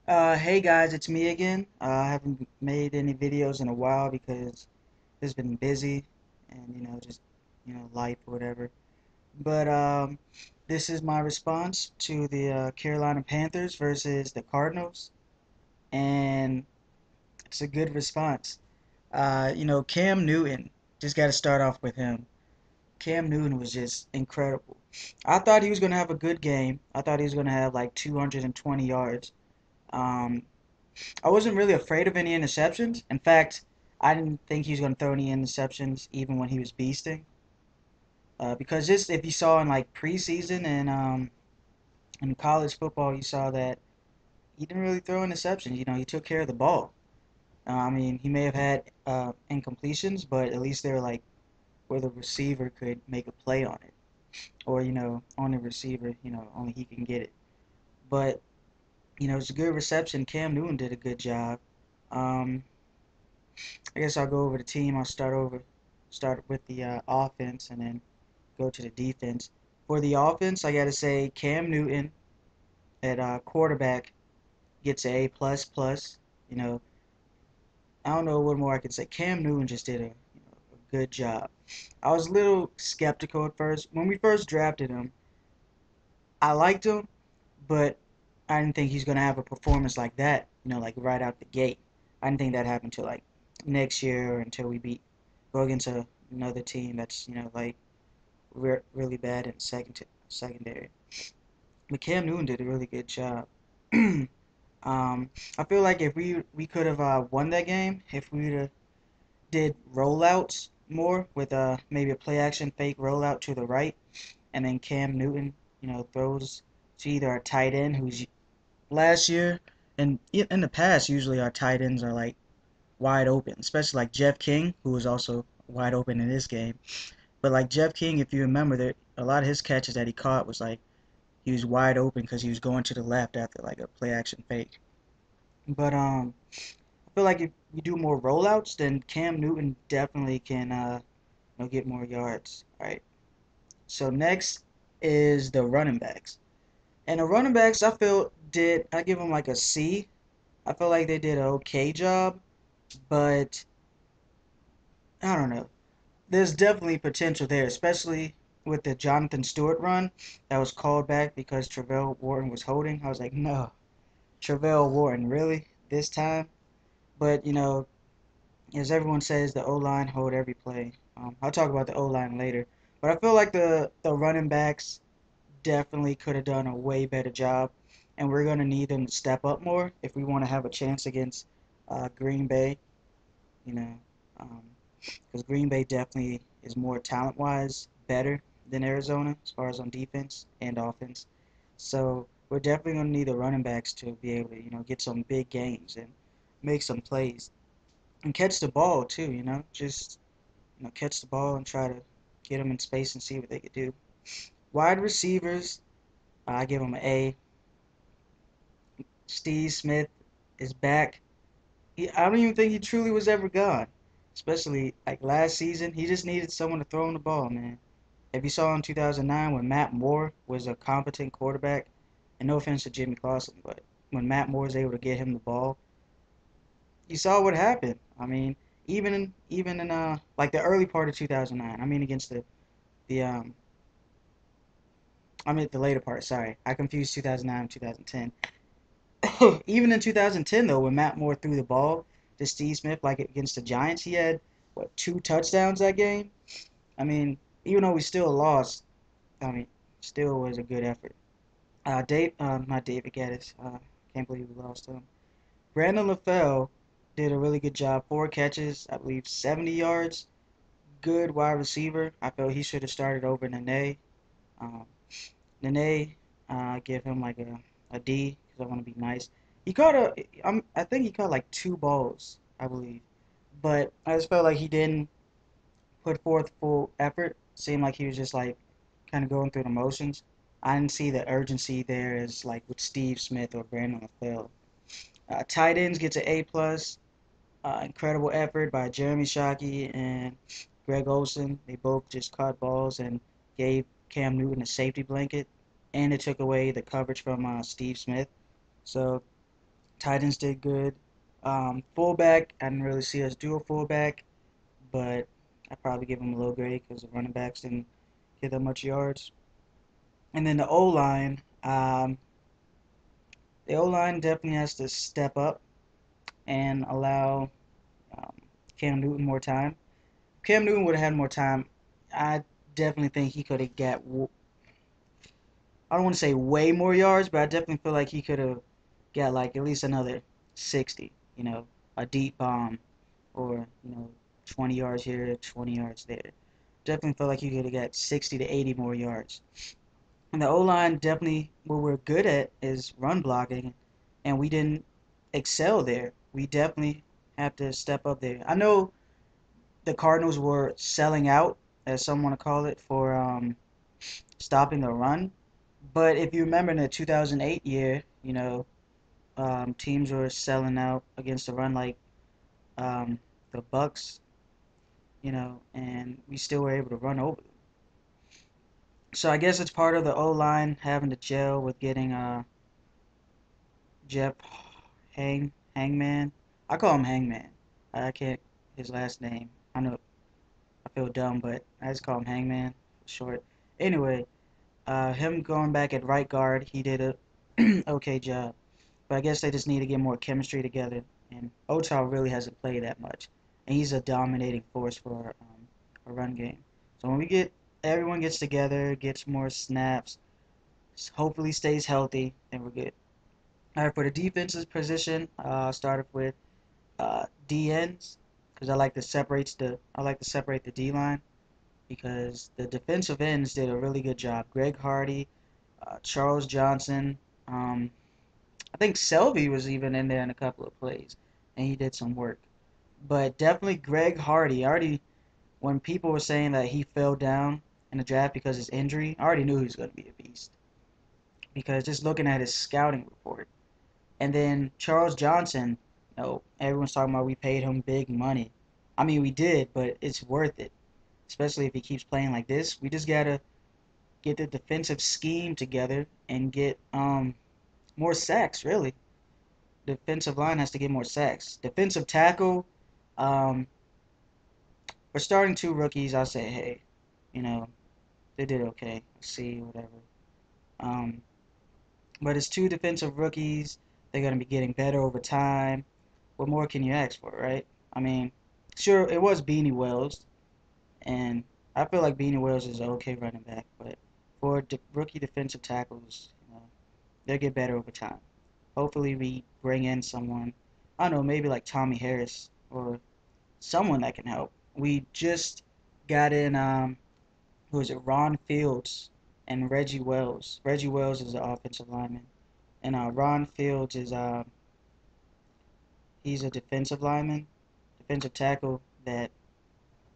Hey guys, it's me again. I haven't made any videos in a while because it's been busy and just life or whatever. But this is my response to the Carolina Panthers versus the Cardinals, and it's a good response. Cam Newton, just got to start off with him. Cam Newton was just incredible. I thought he was going to have a good game. I thought he was going to have like 220 yards. Um, I wasn't really afraid of any interceptions. In fact, I didn't think he was going to throw any interceptions even when he was beasting. Because just if you saw in like preseason and in college football, you saw that he didn't really throw interceptions. He took care of the ball. I mean, he may have had incompletions, but at least they were like where the receiver could make a play on it, or on the receiver, only he can get it. But it's a good reception. Cam Newton did a good job. Um, I guess I'll go over the team. Start with the offense, and then go to the defense. For the offense, I gotta say Cam Newton at quarterback gets a A plus plus. You know, I don't know what more I can say. Cam Newton just did a good job. I was a little skeptical at first when we first drafted him. I liked him, but I didn't think he's gonna have a performance like that. Like right out the gate. I didn't think that happened till like next year or until we go against another team that's like really bad in secondary. But Cam Newton did a really good job. I feel like if we could have won that game if we would have did rollouts more with maybe a play action fake rollout to the right, and then Cam Newton throws to either our tight end who's last year and in the past usually our tight ends are like wide open, especially like Jeff King, who was also wide open in this game. But like Jeff King, if you remember, that a lot of his catches that he caught was like he was wide open because he was going to the left after like a play action fake. But I feel like if you do more rollouts, then Cam Newton definitely can get more yards. All right. So next is the running backs, and the running backs I give them like a C. I feel like they did an okay job, but I don't know. There's definitely potential there, especially with the Jonathan Stewart run that was called back because Travell Wharton was holding. I was like, no, Travell Wharton, really? This time? But, as everyone says, the O line hold every play. I'll talk about the O line later. But I feel like the running backs definitely could have done a way better job. And we're going to need them to step up more if we want to have a chance against Green Bay, you know. Um, because Green Bay definitely is more talent wise better than Arizona as far as on defense and offense. So we're definitely going to need the running backs to be able to get some big games and make some plays and catch the ball too. Just catch the ball and try to get them in space and see what they could do. Wide receivers, I give them an A. Steve Smith is back. I don't even think he truly was ever gone. Especially like last season, he just needed someone to throw him the ball, man. If you saw in 2009 when Matt Moore was a competent quarterback, and no offense to Jimmy Clausen, but when Matt Moore was able to get him the ball, you saw what happened. I mean, even in like the early part of 2009. I mean against the I mean the later part. Sorry, I confused 2009 and 2010. Even in 2010 though, when Matt Moore threw the ball to Steve Smith like against the Giants, he had what 2 touchdowns that game. I mean, even though we still lost, I mean, still was a good effort. Not David Gaddis. Can't believe we lost him. Brandon LaFell did a really good job. 4 catches, I believe 70 yards. Good wide receiver. I felt he should have started over Nene. Um, Nene, give him like a D because I want to be nice. He caught I think he caught like 2 balls, I believe. But I just felt like he didn't put forth full effort. Seemed like he was just like kind of going through the motions. I didn't see the urgency there as like with Steve Smith or Brandon LaFell. Tight ends gets an A plus. Incredible effort by Jeremy Shockey and Greg Olson. They both just caught balls and gave Cam Newton a safety blanket, and it took away the coverage from Steve Smith. So Titans did good. Fullback, I didn't really see us do a fullback, but I probably give him a low grade because the running backs didn't get that much yards. And then the O line definitely has to step up and allow um, Cam Newton more time. If Cam Newton would have had more time, I definitely think he could have got. I don't want to say way more yards, but I definitely feel like he could have got like at least another 60. You know, a deep bomb or 20 yards here, 20 yards there. Definitely feel like he could have got 60 to 80 more yards. And the O line definitely what we're good at is run blocking, and we didn't excel there. We definitely have to step up there. I know the Cardinals were selling out, as some want to call it, for stopping the run. But if you remember in the 2008 year, teams were selling out against the run like the Bucks, and we still were able to run over them. So I guess it's part of the O line having to gel with getting Jeff Hangman. I call him Hangman. I can't his last name. I know I feel dumb, but I just call him Hangman for short. Anyway, him going back at right guard, he did a okay job. But I guess they just need to get more chemistry together. And Otal really hasn't played that much, and he's a dominating force for a run game. So when we get everyone gets together, gets more snaps, hopefully stays healthy, then we're good. All right, for the defensive position, started with DNs because I like to separate the D line because the defensive ends did a really good job. Greg Hardy, Charles Johnson, I think Selvey was even in there in a couple of plays, and he did some work. But definitely Greg Hardy. I already when people were saying that he fell down in the draft because of his injury, I already knew he was going to be a beast because just looking at his scouting report. And then Charles Johnson, everyone's talking about we paid him big money. I mean, we did, but it's worth it, especially if he keeps playing like this. We just gotta get the defensive scheme together and get more sacks. Really, defensive line has to get more sacks. Defensive tackle, um, we're starting two rookies. I say, hey, you know, they did okay. See, whatever. Um, but it's two defensive rookies. They're gonna be getting better over time. What more can you ask for, right? I mean, sure, it was Beanie Wells, and I feel like Beanie Wells is an okay running back, but for rookie defensive tackles, they'll get better over time. Hopefully, we bring in someone, I don't know, maybe like Tommy Harris or someone that can help. We just got in, who is it, Ron Fields and Reggie Wells. Reggie Wells is an offensive lineman, and Ron Fields is he's a defensive lineman, defensive tackle that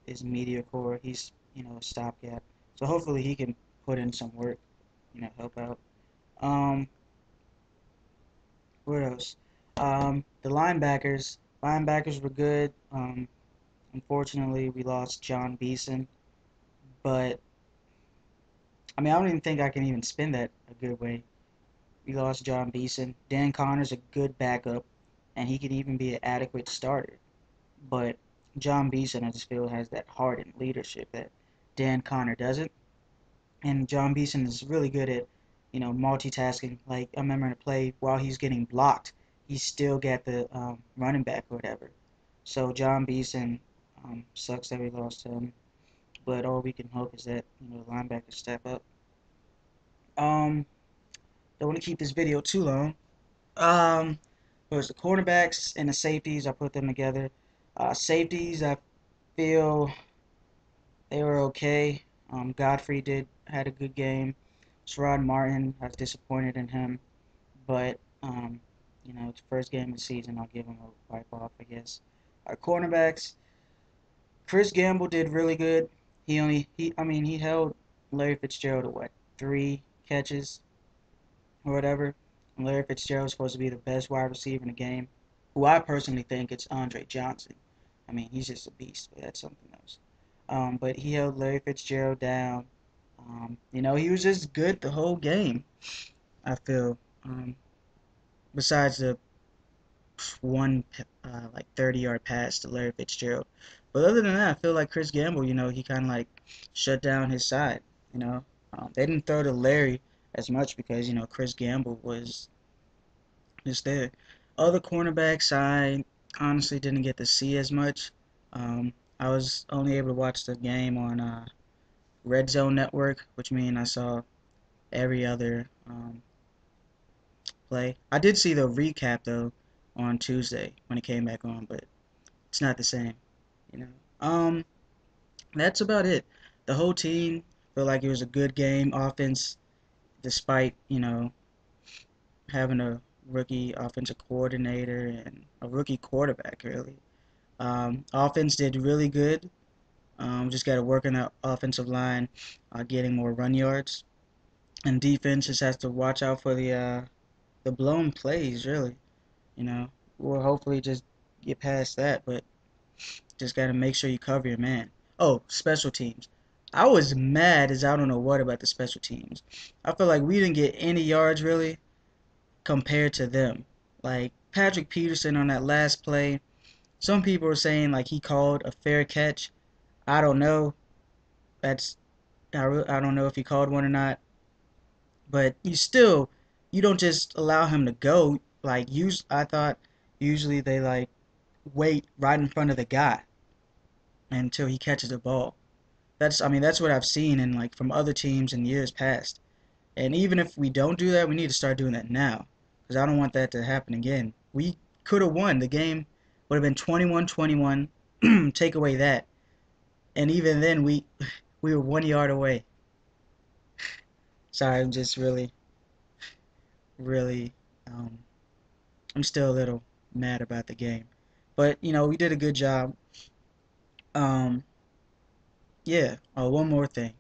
is mediocre. He's a stopgap. So hopefully he can put in some work, help out. Um, what else? The linebackers were good. Unfortunately, we lost John Beeson, but I mean I don't even think I can even spin that a good way. We lost John Beeson. Dan Connor's a good backup, and he could even be an adequate starter. But John Beeson, I just feel, has that heart and leadership that Dan Connor doesn't. And John Beeson is really good at, multitasking. Like I remember in a play while he's getting blocked, he still got the running back or whatever. So John Beeson sucks that we lost him, but all we can hope is that the linebackers step up. Um, don't want to keep this video too long. Um, there's the cornerbacks and the safeties. I put them together. Safeties, I feel they were okay. Godfrey had a good game. Sherrod Martin, I was disappointed in him, but it's the first game of the season. I'll give him a wipe off, I guess. Our cornerbacks, Chris Gamble did really good. He held Larry Fitzgerald to what, 3 catches or whatever. And Larry Fitzgerald's supposed to be the best wide receiver in the game. Who I personally think it's Andre Johnson. I mean, he's just a beast, but that's something else. But he held Larry Fitzgerald down. He was just good the whole game. I feel. Besides the one like 30-yard pass to Larry Fitzgerald. But other than that, I feel like Chris Gamble, he kind of like shut down his side. You know, they didn't throw to Larry as much because Chris Gamble was just there. Other cornerbacks, I honestly didn't get to see as much. I was only able to watch the game on Red Zone Network, which means I saw every other play. I did see the recap though on Tuesday when it came back on, but it's not the same, you know. That's about it. The whole team felt like it was a good game. Offense, despite having a rookie offensive coordinator and a rookie quarterback, really. Offense did really good. Just got to work on the offensive line, getting more run yards, and defense just has to watch out for the blown plays. Really, you know, we'll hopefully just get past that, but just got to make sure you cover your man. Oh, special teams. I was mad as I don't know what about the special teams. I feel like we didn't get any yards really compared to them. Like Patrick Peterson on that last play, some people were saying like he called a fair catch. I don't know. That's I don't know if he called one or not. But you don't just allow him to go. Like I thought usually they like wait right in front of the guy until he catches the ball. That's what I've seen in like from other teams in years past. And even if we don't do that, we need to start doing that now because I don't want that to happen again. We could have won. The game would have been 21-21. Take away that, and even then we were 1 yard away. Sorry, I'm just really um, I'm still a little mad about the game, but we did a good job. Um, yeah. Oh, one more thing.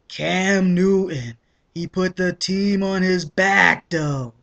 Cam Newton. He put the team on his back, though.